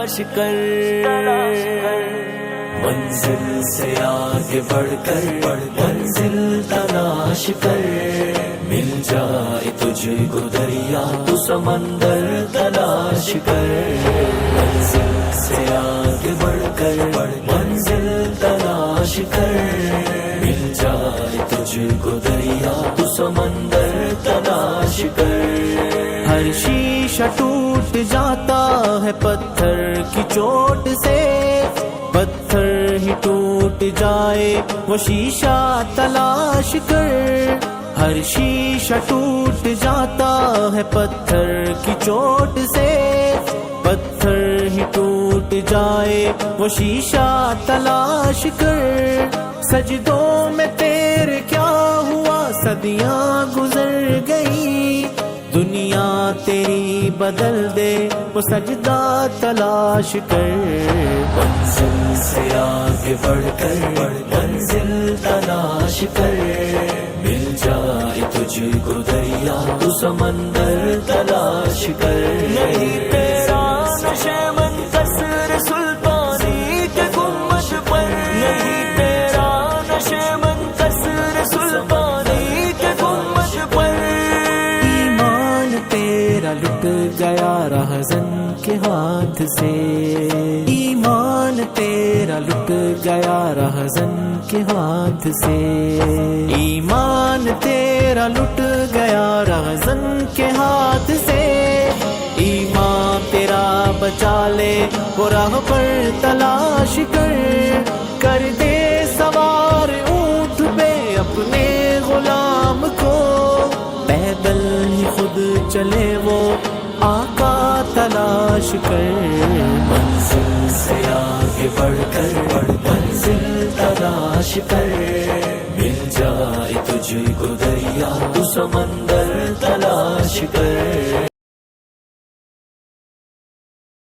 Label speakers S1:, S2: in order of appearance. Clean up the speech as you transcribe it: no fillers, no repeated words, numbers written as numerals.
S1: تلاش کر، منزل سے آگے بڑھ کر منزل تلاش کر، مل جائے تجھ کو دریا تو سمندر تلاش کر، منزل سے آگے بڑھ کر منزل تلاش کر، مل جائے تجھ کو دریا تو سمندر تلاش کر، ہر شیشہ ٹوٹ جاتا ہے پتھر کی چوٹ سے، پتھر ہی ٹوٹ جائے وہ شیشہ تلاش کر، ہر شیشہ ٹوٹ جاتا ہے پتھر کی چوٹ سے، پتھر ہی ٹوٹ جائے وہ شیشہ تلاش کر، سجدوں میں تیرے کیا ہوا صدیاں گزر گئی، دنیا تیری بدل دے وہ سجدہ تلاش کر، منزل سے آگے بڑھ کر منزل تلاش کر، مل جائے تجھ کو دریا تو سمندر تلاش کر، نہیں تیرا نشے منتصر سلطانی کے گنبد پر، نہیں تیرا نشے منتصر سلطانی کے گنبد پر، ایمان تیرا لٹ گیا رہزن کے ہاتھ سے، ایمان تیرا لٹ گیا رہزن کے ہاتھ سے، ایمان تیرا لٹ گیا رہزن کے ہاتھ سے، ایمان تیرا بچا لے وہ راہ پر تلاش کر دے سوار اونٹ پہ اپنے غلام کو، پیدل ہی خود چلے وہ آقا تلاش کر، منزل سے آگے بڑھ کر منزل تلاش کر، مل جائے تجھ کو دریا تو سمندر تلاش کر۔